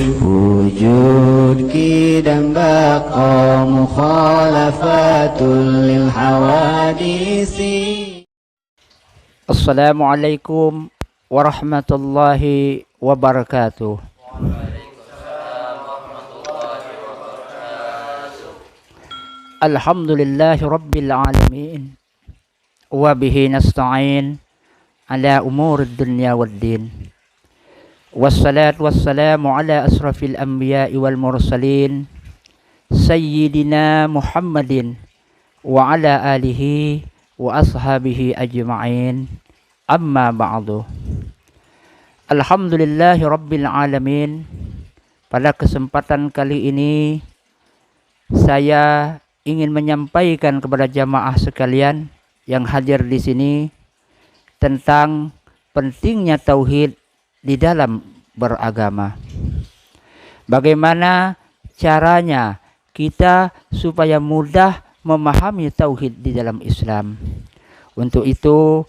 wujud kidam baqa mukhalafatul lil hawadisi. Assalamualaikum warahmatullahi wabarakatuh. Alhamdulillahi rabbil alamin. Wa bihi nasta'in ala umuri dunya waddin. Wassalatu wassalamu ala asrafil anbiya'i wal mursalin Sayyidina Muhammadin wa ala alihi wa ashabihi ajma'in. Amma ba'du. Alhamdulillahi rabbil alamin. Pada kesempatan kali ini saya ingin menyampaikan kepada jamaah sekalian yang hadir di sini tentang pentingnya tauhid di dalam beragama. Bagaimana caranya kita supaya mudah memahami tauhid di dalam Islam. Untuk itu,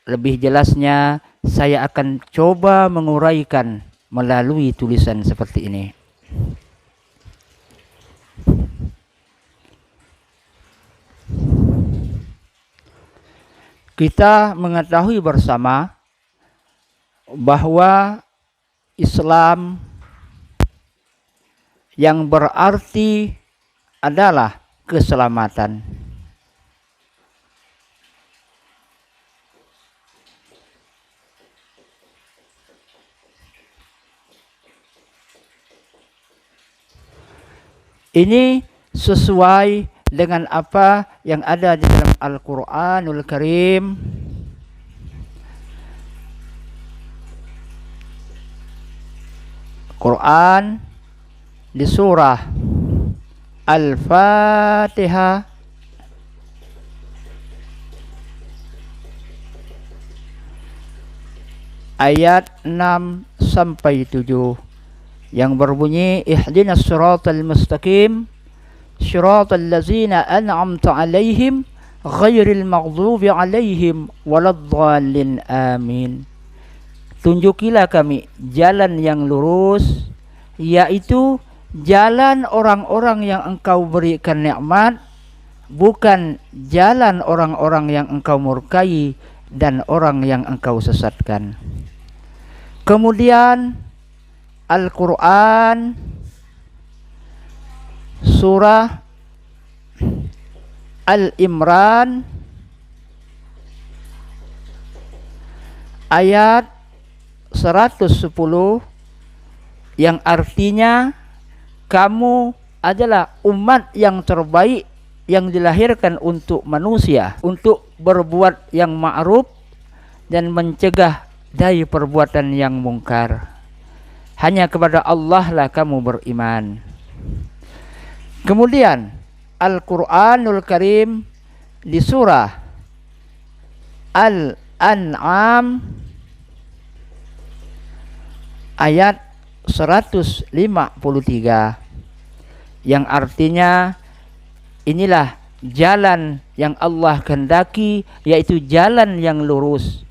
lebih jelasnya saya akan coba menguraikan melalui tulisan seperti ini. Kita mengetahui bersama bahwa Islam yang berarti adalah keselamatan. Ini sesuai dengan apa yang ada di dalam Al-Quranul Karim. Quran di surah Al-Fatihah ayat 6 sampai 7 yang berbunyi ihdinas siratal mustaqim siratal ladzina an'amta 'alaihim ghairil maghdubi 'alaihim waladdallin amin. Tunjukilah kami jalan yang lurus, yaitu jalan orang-orang yang engkau berikan nikmat, bukan jalan orang-orang yang engkau murkai dan orang yang engkau sesatkan. Kemudian Al-Quran surah Al-Imran ayat 110 yang artinya kamu adalah umat yang terbaik yang dilahirkan untuk manusia, untuk berbuat yang ma'ruf dan mencegah dari perbuatan yang mungkar. Hanya kepada Allah lah kamu beriman. Kemudian Al-Quranul Karim di surah Al-An'am ayat 153 yang artinya inilah jalan yang Allah kehendaki, yaitu jalan yang lurus.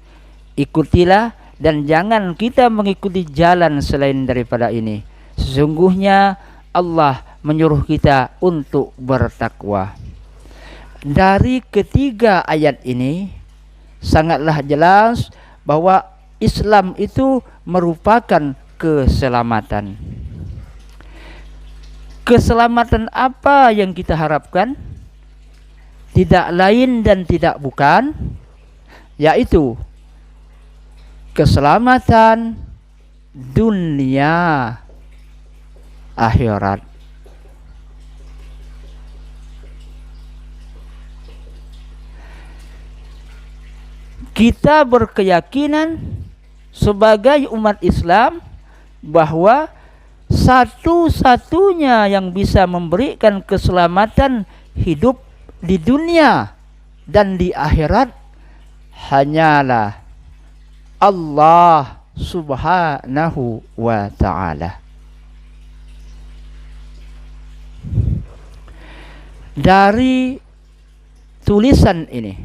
Ikutilah dan jangan kita mengikuti jalan selain daripada ini. Sesungguhnya Allah menyuruh kita untuk bertakwa. Dari ketiga ayat ini sangatlah jelas bahwa Islam itu merupakan keselamatan. Keselamatan apa yang kita harapkan? Tidak lain dan tidak bukan, yaitu keselamatan dunia akhirat. Kita berkeyakinan sebagai umat Islam bahwa satu-satunya yang bisa memberikan keselamatan hidup di dunia dan di akhirat hanyalah Allah Subhanahu wa ta'ala. Dari tulisan ini,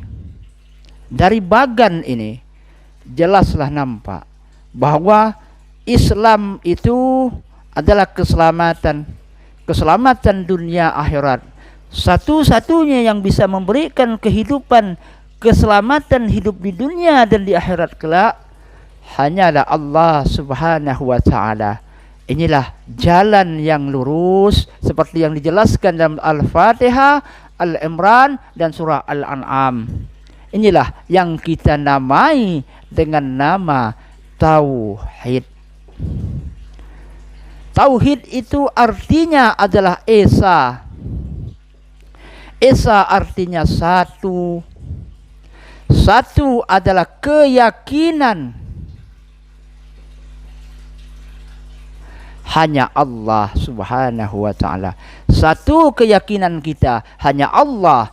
dari bagan ini, jelaslah nampak bahwa Islam itu adalah keselamatan. Keselamatan dunia akhirat. Satu-satunya yang bisa memberikan kehidupan, keselamatan hidup di dunia dan di akhirat kelak hanyalah Allah Subhanahu wa taala. Inilah jalan yang lurus seperti yang dijelaskan dalam Al-Fatihah, Al-Imran dan surah Al-An'am. Inilah yang kita namai dengan nama tauhid. Tauhid itu artinya adalah esa. Esa artinya satu. Satu adalah keyakinan hanya Allah Subhanahu wa taala. Satu keyakinan kita, hanya Allah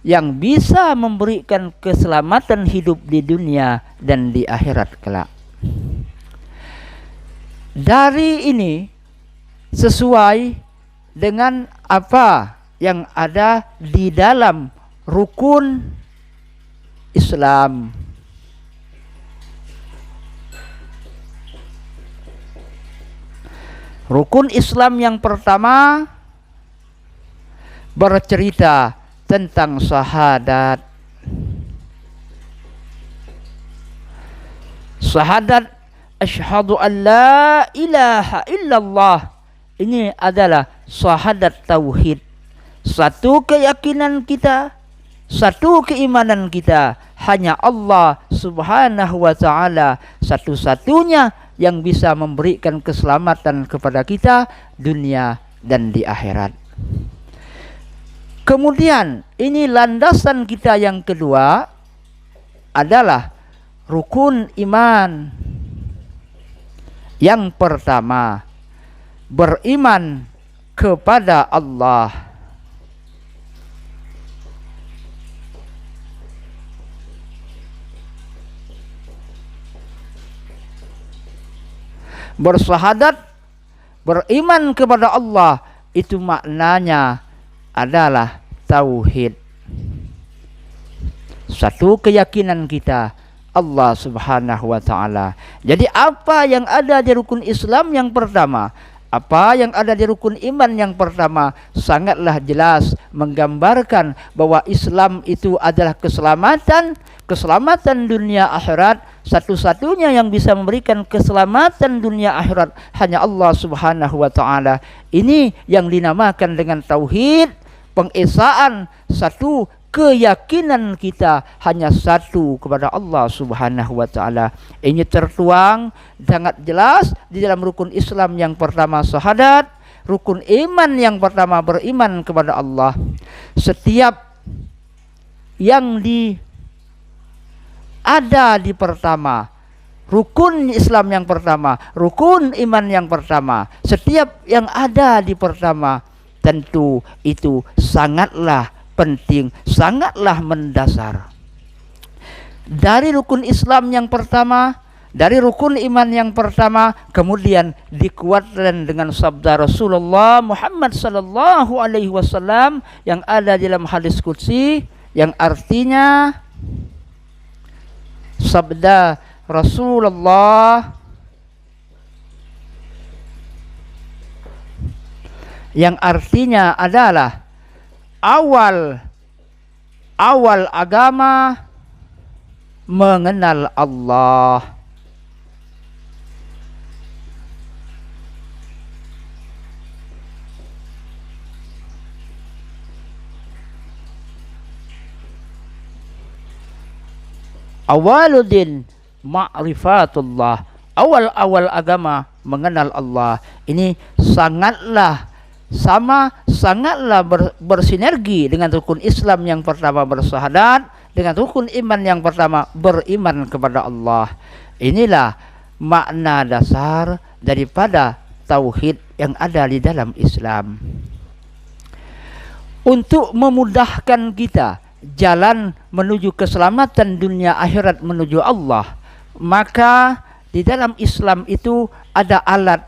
yang bisa memberikan keselamatan hidup di dunia dan di akhirat kelak. Dari ini sesuai dengan apa yang ada di dalam rukun Islam. Rukun Islam yang pertama bercerita tentang syahadat. Syahadat asyhadu an la ilaha illallah. Ini adalah syahadat tauhid. Satu keyakinan kita, satu keimanan kita, hanya Allah Subhanahu wa taala satu-satunya yang bisa memberikan keselamatan kepada kita dunia dan di akhirat. Kemudian ini landasan kita yang kedua adalah rukun iman. Yang pertama, beriman kepada Allah. Bersyahadat, beriman kepada Allah, itu maknanya adalah tauhid. Satu keyakinan kita, Allah Subhanahu wa taala. Jadi apa yang ada di rukun Islam yang pertama, apa yang ada di rukun iman yang pertama sangatlah jelas menggambarkan bahwa Islam itu adalah keselamatan, keselamatan dunia akhirat. Satu-satunya yang bisa memberikan keselamatan dunia akhirat hanya Allah Subhanahu wa taala. Ini yang dinamakan dengan tauhid, pengesaan satu keyakinan kita hanya satu kepada Allah Subhanahu wa taala. Ini tertuang sangat jelas di dalam rukun Islam yang pertama syahadat, rukun iman yang pertama beriman kepada Allah. Setiap yang ada di pertama, rukun Islam yang pertama, rukun iman yang pertama, setiap yang ada di pertama tentu itu sangatlah penting, sangatlah mendasar. Dari rukun Islam yang pertama, dari rukun iman yang pertama, kemudian dikuatkan dengan sabda Rasulullah Muhammad sallallahu alaihi wasallam yang ada dalam hadis qudsi, yang artinya sabda Rasulullah yang artinya adalah awal agama mengenal Allah. Awaluddin ma'rifatullah. Awal agama mengenal Allah. Ini sangatlah bersinergi dengan rukun Islam yang pertama bersyahadat, dengan rukun iman yang pertama beriman kepada Allah. Inilah makna dasar daripada tauhid yang ada di dalam Islam. Untuk memudahkan kita jalan menuju keselamatan dunia akhirat menuju Allah, maka di dalam Islam itu ada alat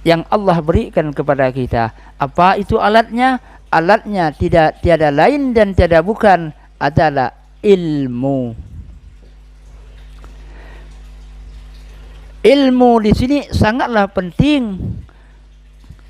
yang Allah berikan kepada kita. Apa itu alatnya? Alatnya tiada lain dan tiada bukan adalah ilmu. Ilmu di sini sangatlah penting.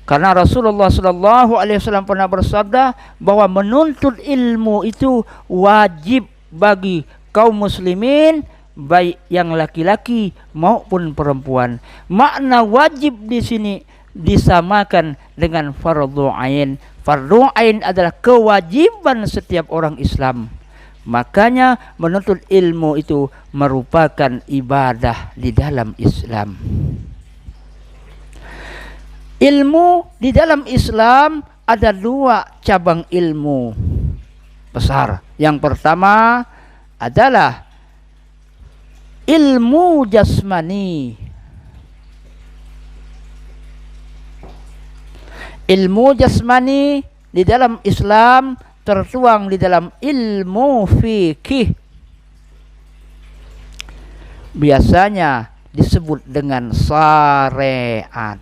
Karena Rasulullah Shallallahu Alaihi Wasallam pernah bersabda bahwa menuntut ilmu itu wajib bagi kaum muslimin, baik yang laki-laki maupun perempuan. Makna wajib di sini disamakan dengan fardhu ain. Fardhu ain adalah kewajiban setiap orang Islam. Makanya menuntut ilmu itu merupakan ibadah di dalam Islam. Ilmu di dalam Islam ada 2 cabang ilmu besar. Yang pertama adalah ilmu jasmani. Ilmu jasmani di dalam Islam tertuang di dalam ilmu fikih. Biasanya disebut dengan syariat.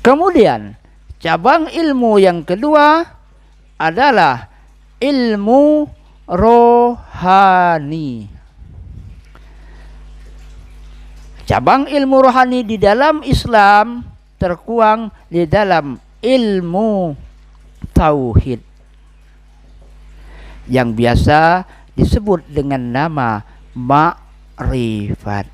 Kemudian cabang ilmu yang kedua adalah ilmu rohani. Cabang ilmu rohani di dalam Islam terkuang di dalam ilmu tauhid yang biasa disebut dengan nama ma'rifat.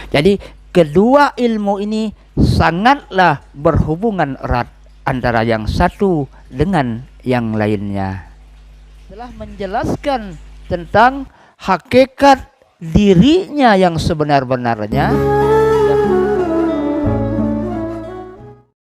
Jadi kedua ilmu ini sangatlah berhubungan erat antara yang satu dengan yang lainnya. Telah menjelaskan tentang hakikat dirinya yang sebenar-benarnya,